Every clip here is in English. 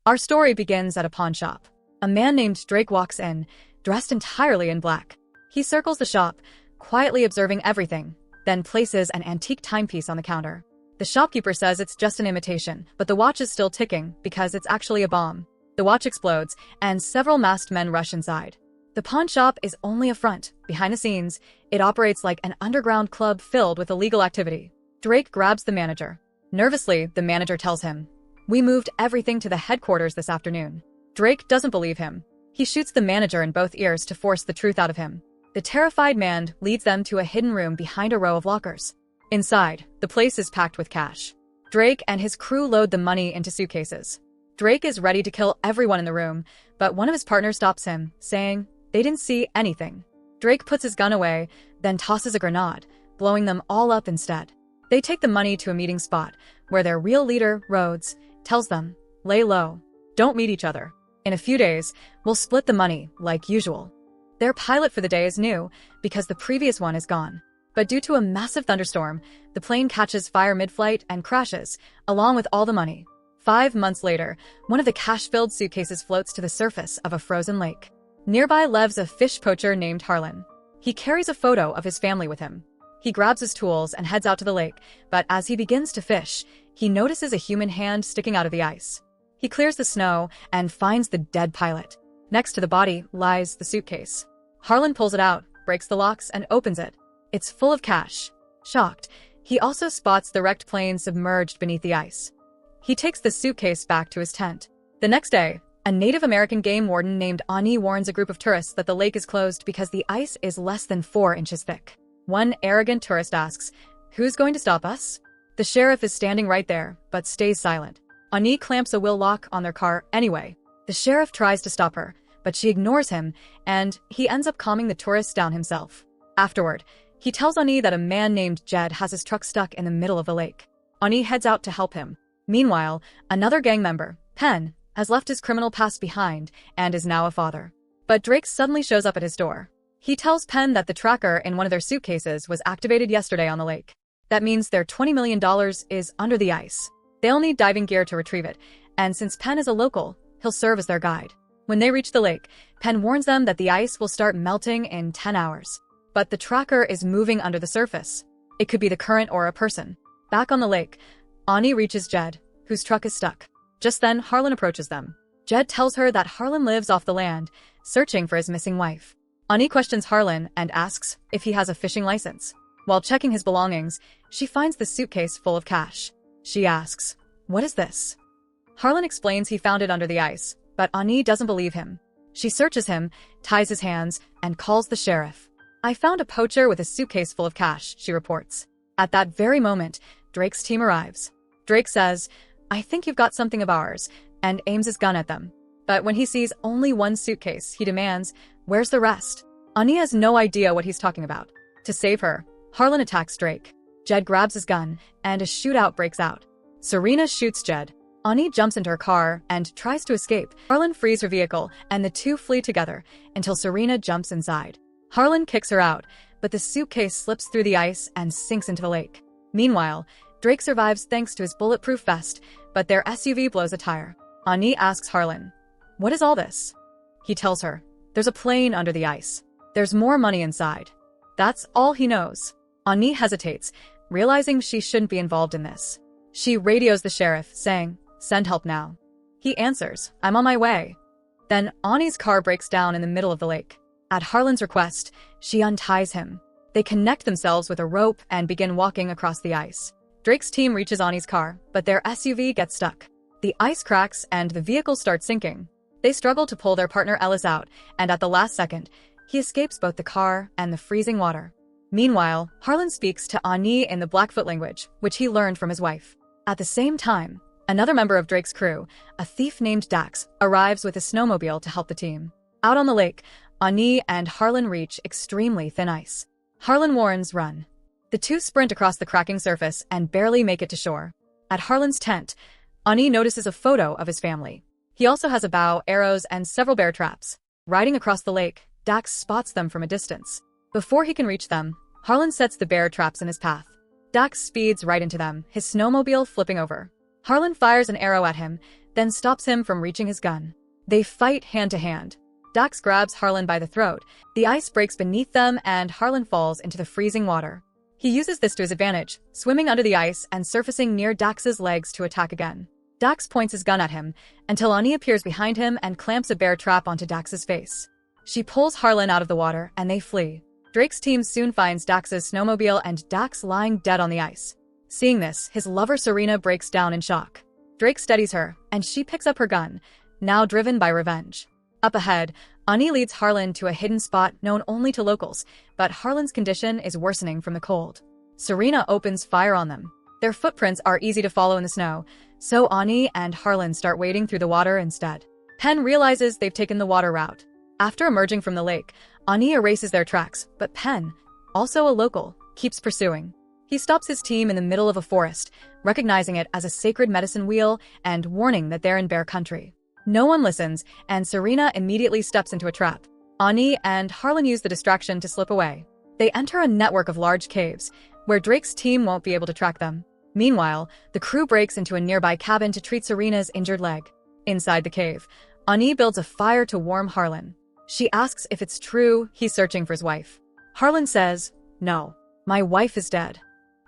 Our story begins at a pawn shop. A man named Drake walks in, dressed entirely in black. He circles the shop, quietly observing everything, then places an antique timepiece on the counter. The shopkeeper says it's just an imitation, but the watch is still ticking because it's actually a bomb. The watch explodes, and several masked men rush inside. The pawn shop is only a front. Behind the scenes, it operates like an underground club filled with illegal activity. Drake grabs the manager. Nervously, the manager tells him, "We moved everything to the headquarters this afternoon." Drake doesn't believe him. He shoots the manager in both ears to force the truth out of him. The terrified man leads them to a hidden room behind a row of lockers. Inside, the place is packed with cash. Drake and his crew load the money into suitcases. Drake is ready to kill everyone in the room, but one of his partners stops him, saying they didn't see anything. Drake puts his gun away, then tosses a grenade, blowing them all up instead. They take the money to a meeting spot, where their real leader, Rhodes, tells them, "Lay low. Don't meet each other. In a few days, we'll split the money, like usual." Their pilot for the day is new, because the previous one is gone. But due to a massive thunderstorm, the plane catches fire mid-flight and crashes, along with all the money. 5 months later, one of the cash-filled suitcases floats to the surface of a frozen lake. Nearby lives a fish poacher named Harlan. He carries a photo of his family with him. He grabs his tools and heads out to the lake, but as he begins to fish, he notices a human hand sticking out of the ice. He clears the snow and finds the dead pilot. Next to the body lies the suitcase. Harlan pulls it out, breaks the locks, and opens it. It's full of cash. Shocked, he also spots the wrecked plane submerged beneath the ice. He takes the suitcase back to his tent. The next day, a Native American game warden named Ani warns a group of tourists that the lake is closed because the ice is less than 4 inches thick. One arrogant tourist asks, "Who's going to stop us?" The sheriff is standing right there, but stays silent. Ani clamps a wheel lock on their car anyway. The sheriff tries to stop her, but she ignores him, and he ends up calming the tourists down himself. Afterward, he tells Ani that a man named Jed has his truck stuck in the middle of the lake. Ani heads out to help him. Meanwhile, another gang member, Penn, has left his criminal past behind and is now a father. But Drake suddenly shows up at his door. He tells Penn that the tracker in one of their suitcases was activated yesterday on the lake. That means their $20 million is under the ice. They'll need diving gear to retrieve it, and since Penn is a local, he'll serve as their guide. When they reach the lake, Penn warns them that the ice will start melting in 10 hours. But the tracker is moving under the surface. It could be the current or a person. Back on the lake, Ani reaches Jed, whose truck is stuck. Just then, Harlan approaches them. Jed tells her that Harlan lives off the land, searching for his missing wife. Ani questions Harlan and asks if he has a fishing license. While checking his belongings, she finds the suitcase full of cash. She asks, "What is this?" Harlan explains he found it under the ice, but Ani doesn't believe him. She searches him, ties his hands, and calls the sheriff. "I found a poacher with a suitcase full of cash," she reports. At that very moment, Drake's team arrives. Drake says, "I think you've got something of ours," and aims his gun at them. But when he sees only one suitcase, he demands, "Where's the rest?" Ani has no idea what he's talking about. To save her, Harlan attacks Drake. Jed grabs his gun, and a shootout breaks out. Serena shoots Jed. Ani jumps into her car and tries to escape. Harlan frees her vehicle, and the two flee together until Serena jumps inside. Harlan kicks her out, but the suitcase slips through the ice and sinks into the lake. Meanwhile, Drake survives thanks to his bulletproof vest, but their SUV blows a tire. Ani asks Harlan, "What is all this?" He tells her, "There's a plane under the ice. There's more money inside." That's all he knows. Ani hesitates, realizing she shouldn't be involved in this. She radios the sheriff, saying, "Send help now." He answers, "I'm on my way." Then Ani's car breaks down in the middle of the lake. At Harlan's request, she unties him. They connect themselves with a rope and begin walking across the ice. Drake's team reaches Ani's car, but their SUV gets stuck. The ice cracks and the vehicle starts sinking. They struggle to pull their partner Ellis out, and at the last second, he escapes both the car and the freezing water. Meanwhile, Harlan speaks to Ani in the Blackfoot language, which he learned from his wife. At the same time, another member of Drake's crew, a thief named Dax, arrives with a snowmobile to help the team. Out on the lake, Ani and Harlan reach extremely thin ice. Harlan warns, "Run." The two sprint across the cracking surface and barely make it to shore. At Harlan's tent, Ani notices a photo of his family. He also has a bow, arrows, and several bear traps. Riding across the lake, Dax spots them from a distance. Before he can reach them, Harlan sets the bear traps in his path. Dax speeds right into them, his snowmobile flipping over. Harlan fires an arrow at him, then stops him from reaching his gun. They fight hand to hand. Dax grabs Harlan by the throat, the ice breaks beneath them, and Harlan falls into the freezing water. He uses this to his advantage, swimming under the ice and surfacing near Dax's legs to attack again. Dax points his gun at him, until Ani appears behind him and clamps a bear trap onto Dax's face. She pulls Harlan out of the water, and they flee. Drake's team soon finds Dax's snowmobile and Dax lying dead on the ice. Seeing this, his lover Serena breaks down in shock. Drake steadies her, and she picks up her gun, now driven by revenge. Up ahead, Ani leads Harlan to a hidden spot known only to locals, but Harlan's condition is worsening from the cold. Serena opens fire on them. Their footprints are easy to follow in the snow, so Ani and Harlan start wading through the water instead. Penn realizes they've taken the water route. After emerging from the lake, Ani erases their tracks, but Penn, also a local, keeps pursuing. He stops his team in the middle of a forest, recognizing it as a sacred medicine wheel and warning that they're in bear country. No one listens, and Serena immediately steps into a trap. Ani and Harlan use the distraction to slip away. They enter a network of large caves, where Drake's team won't be able to track them. Meanwhile, the crew breaks into a nearby cabin to treat Serena's injured leg. Inside the cave, Ani builds a fire to warm Harlan. She asks if it's true he's searching for his wife. Harlan says, "No, my wife is dead."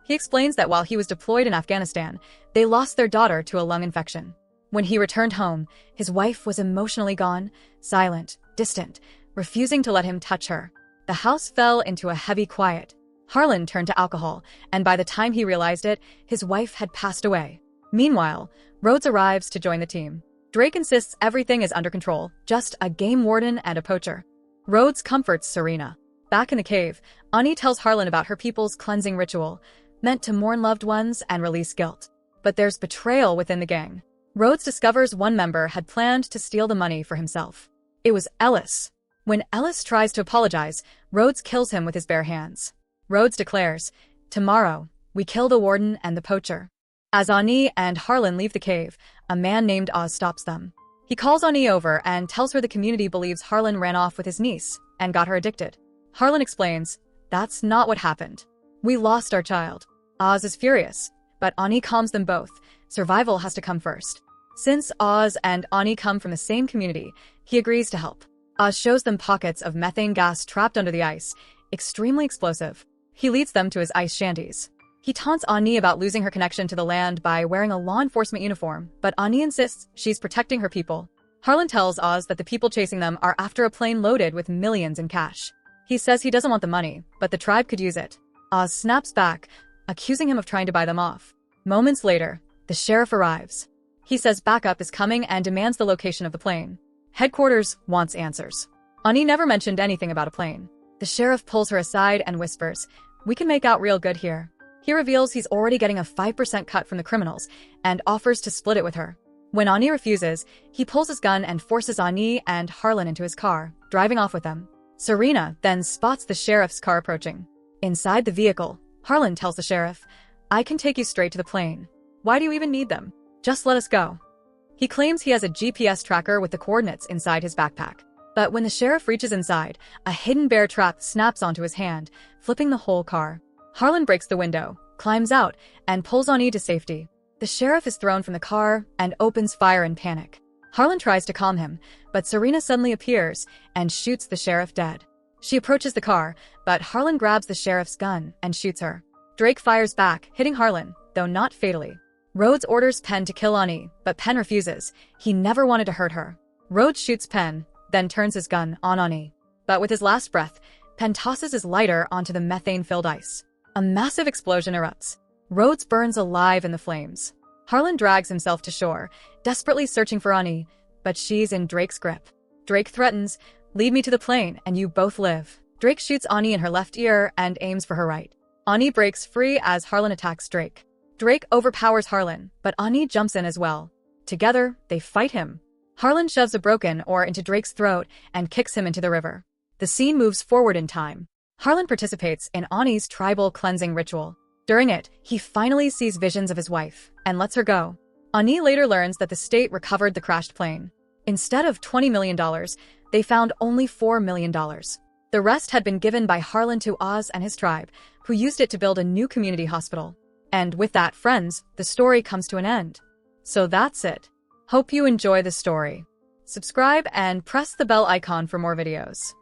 He explains that while he was deployed in Afghanistan, they lost their daughter to a lung infection. When he returned home, his wife was emotionally gone, silent, distant, refusing to let him touch her. The house fell into a heavy quiet. Harlan turned to alcohol, and by the time he realized it, his wife had passed away. Meanwhile, Rhodes arrives to join the team. Drake insists everything is under control, just a game warden and a poacher. Rhodes comforts Serena. Back in the cave, Ani tells Harlan about her people's cleansing ritual, meant to mourn loved ones and release guilt. But there's betrayal within the gang. Rhodes discovers one member had planned to steal the money for himself. It was Ellis. When Ellis tries to apologize, Rhodes kills him with his bare hands. Rhodes declares, "Tomorrow, we kill the warden and the poacher." As Ani and Harlan leave the cave, a man named Oz stops them. He calls Ani over and tells her the community believes Harlan ran off with his niece and got her addicted. Harlan explains, "That's not what happened. We lost our child." Oz is furious, but Ani calms them both. Survival has to come first. Since Oz and Ani come from the same community, he agrees to help. Oz shows them pockets of methane gas trapped under the ice, extremely explosive. He leads them to his ice shanties. He taunts Ani about losing her connection to the land by wearing a law enforcement uniform, but Ani insists she's protecting her people. Harlan tells Oz that the people chasing them are after a plane loaded with millions in cash. He says he doesn't want the money, but the tribe could use it. Oz snaps back, accusing him of trying to buy them off. Moments later, the sheriff arrives. He says backup is coming and demands the location of the plane. Headquarters wants answers. Ani never mentioned anything about a plane. The sheriff pulls her aside and whispers, "We can make out real good here." He reveals he's already getting a 5% cut from the criminals and offers to split it with her. When Ani refuses, he pulls his gun and forces Ani and Harlan into his car, driving off with them. Serena then spots the sheriff's car approaching. Inside the vehicle, Harlan tells the sheriff, "I can take you straight to the plane. Why do you even need them? Just let us go." He claims he has a GPS tracker with the coordinates inside his backpack. But when the sheriff reaches inside, a hidden bear trap snaps onto his hand, flipping the whole car. Harlan breaks the window, climbs out, and pulls Ani to safety. The sheriff is thrown from the car and opens fire in panic. Harlan tries to calm him, but Serena suddenly appears and shoots the sheriff dead. She approaches the car, but Harlan grabs the sheriff's gun and shoots her. Drake fires back, hitting Harlan, though not fatally. Rhodes orders Penn to kill Ani, but Penn refuses. He never wanted to hurt her. Rhodes shoots Penn, then turns his gun on Ani. But with his last breath, Penn tosses his lighter onto the methane-filled ice. A massive explosion erupts. Rhodes burns alive in the flames. Harlan drags himself to shore, desperately searching for Ani, but she's in Drake's grip. Drake threatens, "Lead me to the plane, and you both live." Drake shoots Ani in her left ear and aims for her right. Ani breaks free as Harlan attacks Drake. Drake overpowers Harlan, but Ani jumps in as well. Together, they fight him. Harlan shoves a broken oar into Drake's throat and kicks him into the river. The scene moves forward in time. Harlan participates in Ani's tribal cleansing ritual. During it, he finally sees visions of his wife and lets her go. Ani later learns that the state recovered the crashed plane. Instead of $20 million, they found only $4 million. The rest had been given by Harlan to Oz and his tribe, who used it to build a new community hospital. And with that, friends, the story comes to an end. So that's it. Hope you enjoy the story. Subscribe and press the bell icon for more videos.